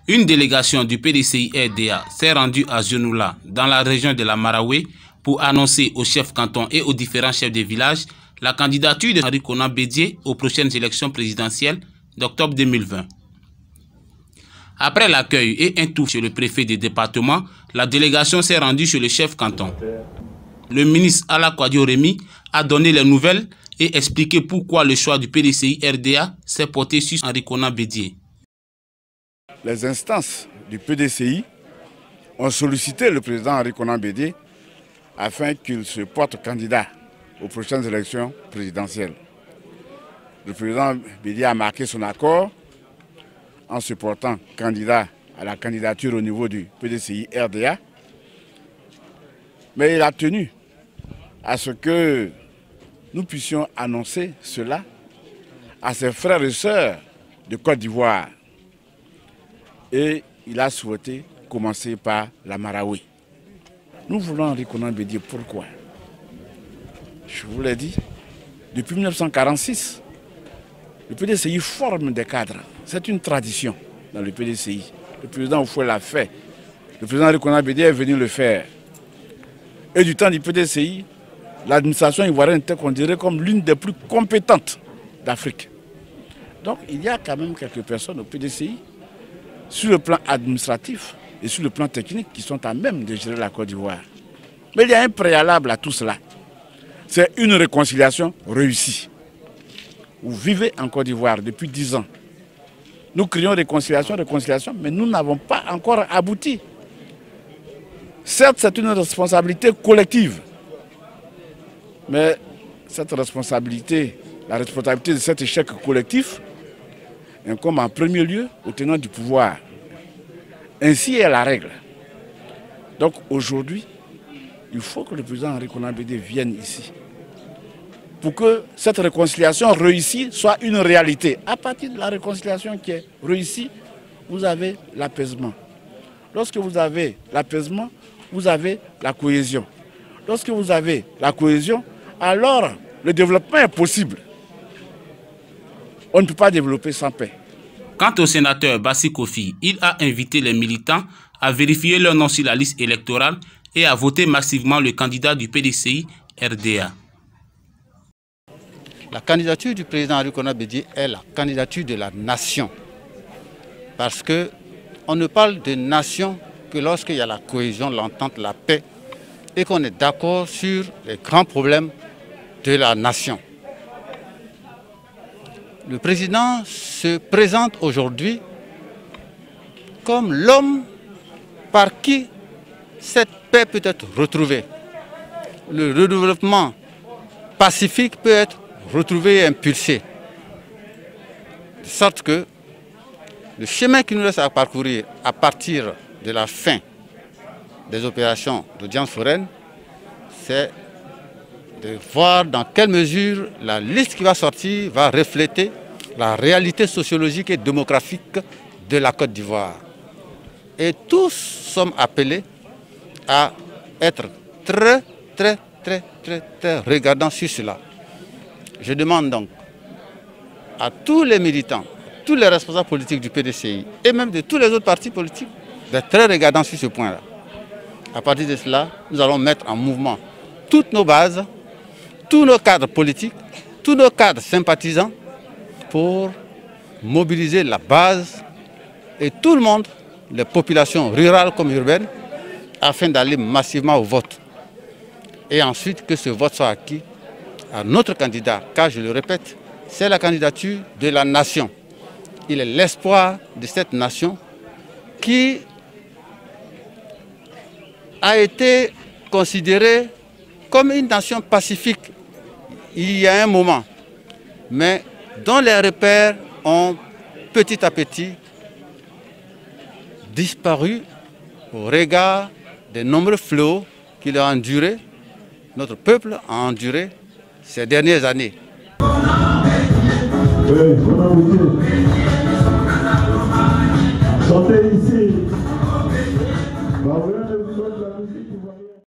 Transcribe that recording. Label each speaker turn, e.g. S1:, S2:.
S1: Une délégation du PDCI-RDA s'est rendue à Zionoula, dans la région de la Marawe, pour annoncer aux chefs cantons et aux différents chefs de village la candidature de Henri Konan Bédié aux prochaines élections présidentielles d'octobre 2020. Après l'accueil et un tour chez le préfet du département, la délégation s'est rendue chez le chef canton. Le ministre Ala Kwadio Remi a donné les nouvelles et expliqué pourquoi le choix du PDCI-RDA s'est porté sur Henri Konan Bédié.
S2: Les instances du PDCI ont sollicité le président Henri Konan Bédié afin qu'il se porte candidat aux prochaines élections présidentielles. Le président Bédié a marqué son accord en se portant candidat à la candidature au niveau du PDCI-RDA, mais il a tenu à ce que nous puissions annoncer cela à ses frères et sœurs de Côte d'Ivoire. Et il a souhaité commencer par la Marawe. Nous voulons Henri Konan Bédié. Pourquoi? Je vous l'ai dit, depuis 1946, le PDCI forme des cadres. C'est une tradition dans le PDCI. Le président Oufoué l'a fait. Le président Henri Konan Bédié est venu le faire. Et du temps du PDCI, l'administration ivoirienne était considérée comme l'une des plus compétentes d'Afrique. Donc il y a quand même quelques personnes au PDCI, sur le plan administratif et sur le plan technique, qui sont à même de gérer la Côte d'Ivoire. Mais il y a un préalable à tout cela. C'est une réconciliation réussie. Vous vivez en Côte d'Ivoire depuis 10 ans. Nous crions réconciliation, mais nous n'avons pas encore abouti. Certes, c'est une responsabilité collective. Mais cette responsabilité, la responsabilité de cet échec collectif, incombe en premier lieu aux tenants du pouvoir. Ainsi est la règle. Donc aujourd'hui, il faut que le président Henri Konan Bédié vienne ici pour que cette réconciliation réussie soit une réalité. À partir de la réconciliation qui est réussie, vous avez l'apaisement. Lorsque vous avez l'apaisement, vous avez la cohésion. Lorsque vous avez la cohésion, alors le développement est possible. On ne peut pas développer sans paix.
S1: Quant au sénateur Bassi Kofi, il a invité les militants à vérifier leur nom sur la liste électorale et à voter massivement le candidat du PDCI-RDA.
S3: La candidature du président Henri Konan Bédié est la candidature de la nation. Parce qu'on ne parle de nation que lorsqu'il y a la cohésion, l'entente, la paix et qu'on est d'accord sur les grands problèmes de la nation. Le président se présente aujourd'hui comme l'homme par qui cette paix peut être retrouvée. Le redéveloppement pacifique peut être retrouvé et impulsé. De sorte que le chemin qui nous reste à parcourir à partir de la fin des opérations d'audience foraine, c'est de voir dans quelle mesure la liste qui va sortir va refléter la réalité sociologique et démographique de la Côte d'Ivoire. Et tous sommes appelés à être très regardants sur cela. Je demande donc à tous les militants, tous les responsables politiques du PDCI et même de tous les autres partis politiques d'être très regardants sur ce point-là. À partir de cela, nous allons mettre en mouvement toutes nos bases, tous nos cadres politiques, tous nos cadres sympathisants pour mobiliser la base et tout le monde, les populations rurales comme urbaines, afin d'aller massivement au vote. Et ensuite que ce vote soit acquis à notre candidat, car je le répète, c'est la candidature de la nation. Il est l'espoir de cette nation qui a été considérée comme une nation pacifique il y a un moment, mais dont les repères ont petit à petit disparu au regard des nombreux fléaux qu'il a endurés, notre peuple a enduré ces dernières années.